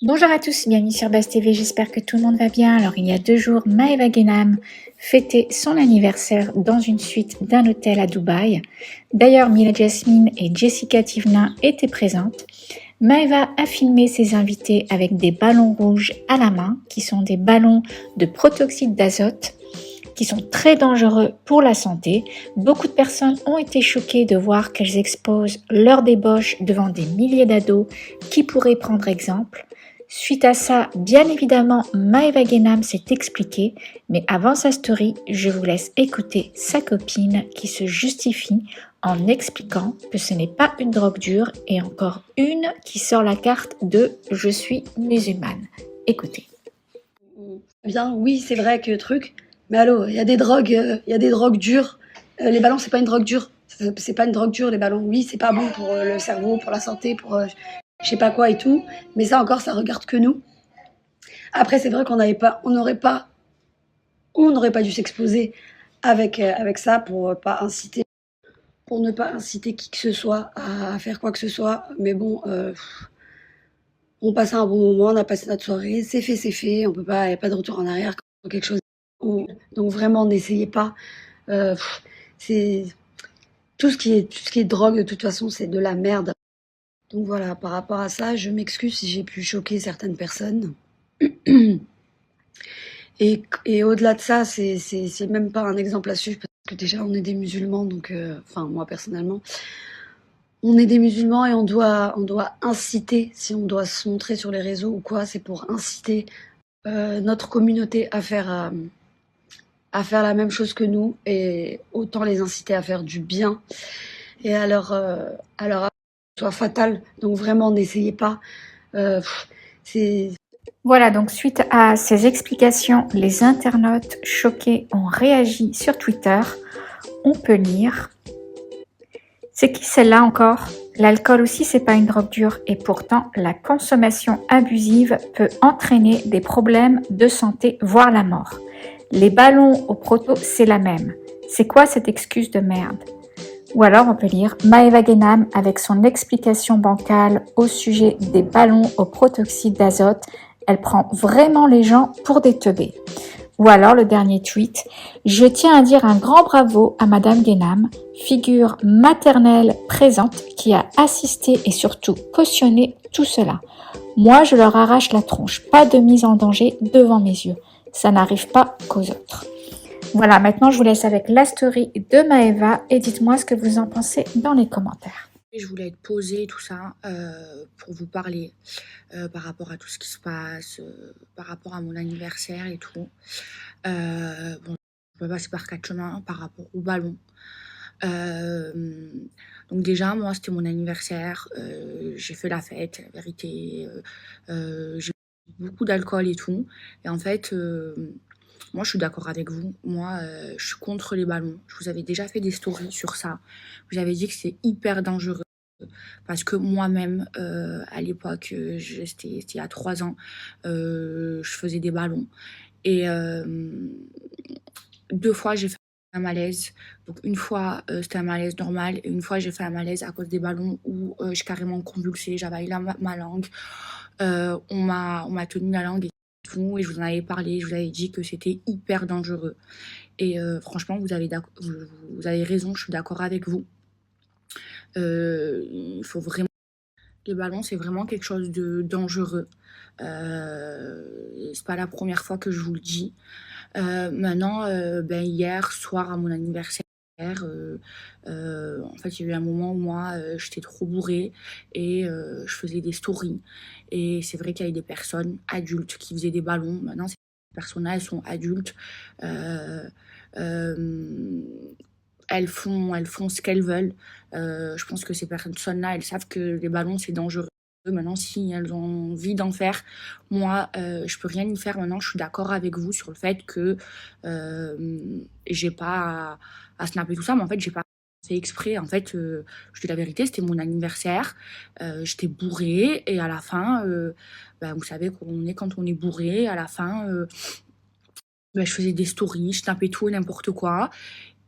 Bonjour à tous, bienvenue sur Buzz TV, j'espère que tout le monde va bien. Alors il y a 2 jours, Maeva Genam fêtait son anniversaire dans une suite d'un hôtel à Dubaï. D'ailleurs, Mila Jasmine et Jessica Tivna étaient présentes. Maeva a filmé ses invités avec des ballons rouges à la main, qui sont des ballons de protoxyde d'azote, qui sont très dangereux pour la santé. Beaucoup de personnes ont été choquées de voir qu'elles exposent leur débauche devant des milliers d'ados qui pourraient prendre exemple. Suite à ça, bien évidemment, Maeva Genam s'est expliquée, mais avant sa story, je vous laisse écouter sa copine qui se justifie en expliquant que ce n'est pas une drogue dure et encore une qui sort la carte de « je suis musulmane ». Écoutez. Bien, oui, c'est vrai que truc, mais allô, il y a des drogues dures. Les ballons, c'est pas une drogue dure. C'est pas une drogue dure, les ballons. Oui, c'est pas bon pour le cerveau, pour la santé, pour je sais pas quoi et tout. Mais ça encore, ça regarde que nous. Après, c'est vrai on n'aurait pas dû s'exposer avec ça pour ne pas inciter qui que ce soit à faire quoi que ce soit. Mais bon, on passe un bon moment, on a passé notre soirée, c'est fait, on peut pas, y a pas de retour en arrière quand quelque chose. Donc vraiment, n'essayez pas. C'est tout ce qui est drogue de toute façon, c'est de la merde. Donc voilà, par rapport à ça, je m'excuse si j'ai pu choquer certaines personnes. Et au-delà de ça, c'est même pas un exemple à suivre parce que déjà on est des musulmans, donc enfin moi personnellement, on est des musulmans et on doit inciter, si on doit se montrer sur les réseaux ou quoi, c'est pour inciter notre communauté à faire la même chose que nous et autant les inciter à faire du bien et à leur soit fatal. Donc vraiment, n'essayez pas. C'est Voilà, donc suite à ces explications, les internautes choqués ont réagi sur Twitter. On peut lire: c'est qui celle-là encore? L'alcool aussi, c'est pas une drogue dure et pourtant la consommation abusive peut entraîner des problèmes de santé, voire la mort. Les ballons au proto, c'est la même. C'est quoi cette excuse de merde? Ou alors on peut lire Maeva Genam avec son explication bancale au sujet des ballons au protoxyde d'azote. Elle prend vraiment les gens pour des teubés. Ou alors le dernier tweet: je tiens à dire un grand bravo à Madame Genam, figure maternelle présente qui a assisté et surtout cautionné tout cela. Moi, je leur arrache la tronche, pas de mise en danger devant mes yeux. Ça n'arrive pas qu'aux autres. Voilà, maintenant je vous laisse avec la story de Maeva et dites-moi ce que vous en pensez dans les commentaires. Je voulais être posée, tout ça, pour vous parler par rapport à tout ce qui se passe, par rapport à mon anniversaire et tout. Bon, je peux passer par 4 chemins par rapport au ballon. Donc déjà, moi, c'était mon anniversaire, j'ai fait la fête, la vérité, j'ai bu beaucoup d'alcool et tout. Et en fait, moi, je suis d'accord avec vous. Moi, je suis contre les ballons. Je vous avais déjà fait des stories sur ça. Vous avez dit que c'est hyper dangereux. Parce que moi-même, à l'époque, c'était il y a 3 ans, je faisais des ballons. Et 2 fois, j'ai fait un malaise. Donc une fois, c'était un malaise normal et une fois, j'ai fait un malaise à cause des ballons où j'ai carrément convulsé, j'avais ma langue. On m'a tenu la langue et tout et je vous en avais parlé, je vous avais dit que c'était hyper dangereux. Et franchement, vous avez raison, je suis d'accord avec vous. Il faut vraiment... Les ballons, c'est vraiment quelque chose de dangereux. C'est pas la première fois que je vous le dis. Maintenant, hier soir à mon anniversaire, en fait, il y a eu un moment où moi, j'étais trop bourrée et je faisais des stories. Et c'est vrai qu'il y avait des personnes adultes qui faisaient des ballons. Maintenant, ces personnes-là, elles sont adultes. Euh, euh, elles font ce qu'elles veulent. Je pense que ces personnes-là, elles savent que les ballons, c'est dangereux. Maintenant, si elles ont envie d'en faire, moi, je peux rien y faire. Maintenant, je suis d'accord avec vous sur le fait que j'ai pas à snapper tout ça, mais en fait, j'ai pas fait exprès. En fait, je dis la vérité, c'était mon anniversaire. J'étais bourrée et à la fin, vous savez qu'on est quand on est bourré. À la fin, je faisais des stories, je tapais tout et n'importe quoi.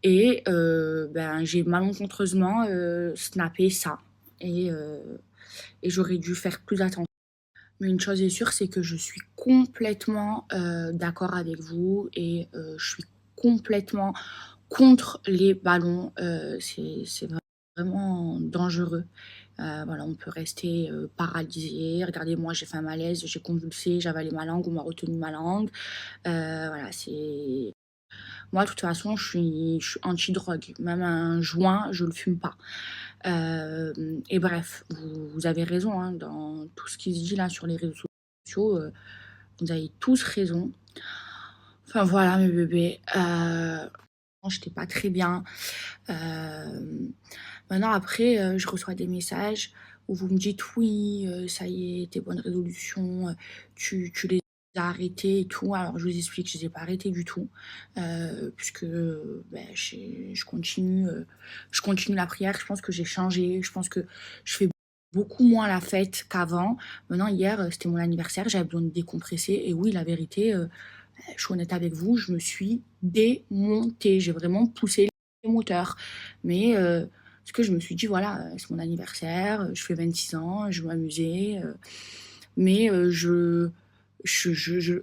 Et j'ai malencontreusement snappé ça. Et j'aurais dû faire plus attention. Mais une chose est sûre, c'est que je suis complètement d'accord avec vous et je suis complètement contre les ballons. C'est vraiment dangereux. Voilà, on peut rester paralysé. Regardez, moi, j'ai fait un malaise, j'ai convulsé, j'ai avalé ma langue, on m'a retenu ma langue. Voilà, c'est... Moi, de toute façon, je suis anti-drogue. Même un joint, je le fume pas. Et bref, vous avez raison hein, dans tout ce qui se dit là sur les réseaux sociaux. Vous avez tous raison. Enfin voilà, mes bébés. J'étais pas très bien. Maintenant, après, je reçois des messages où vous me dites oui, ça y est, tes bonnes résolutions, tu les as arrêtées et tout. Alors, je vous explique, je les ai pas arrêtées du tout, puisque ben, je continue la prière. Je pense que j'ai changé. Je pense que je fais beaucoup moins la fête qu'avant. Maintenant, hier, c'était mon anniversaire, j'avais besoin de décompresser. Et oui, la vérité, je suis honnête avec vous, je me suis démontée. J'ai vraiment poussé les moteurs. Mais parce que je me suis dit, voilà, c'est mon anniversaire, je fais 26 ans, je veux m'amuser. Mais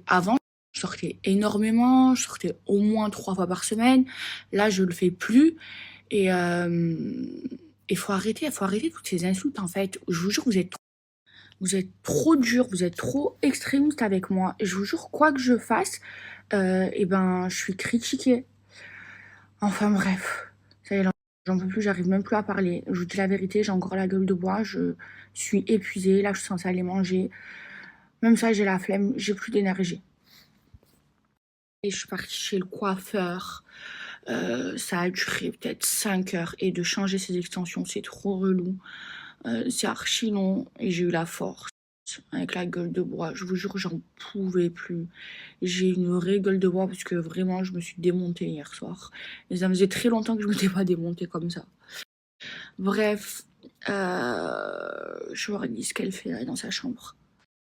avant, je sortais énormément, je sortais au moins 3 fois par semaine. Là, je le fais plus. Et il faut arrêter toutes ces insultes, en fait. Je vous jure, vous êtes trop dur, vous êtes trop extrémiste avec moi. Et je vous jure, quoi que je fasse, et ben, je suis critiquée. Enfin bref, ça y est, j'en peux plus, j'arrive même plus à parler. Je vous dis la vérité, j'ai encore la gueule de bois, je suis épuisée. Là, je suis censée aller manger. Même ça, j'ai la flemme, j'ai plus d'énergie. Et je suis partie chez le coiffeur. Ça a duré peut-être 5 heures. Et de changer ces extensions, c'est trop relou. C'est archi long. Et j'ai eu la force. Avec la gueule de bois. Je vous jure, j'en pouvais plus. J'ai une vraie gueule de bois parce que vraiment, je me suis démontée hier soir. Et ça faisait très longtemps que je ne m'étais pas démontée comme ça. Bref, je vais regarder ce qu'elle fait là dans sa chambre.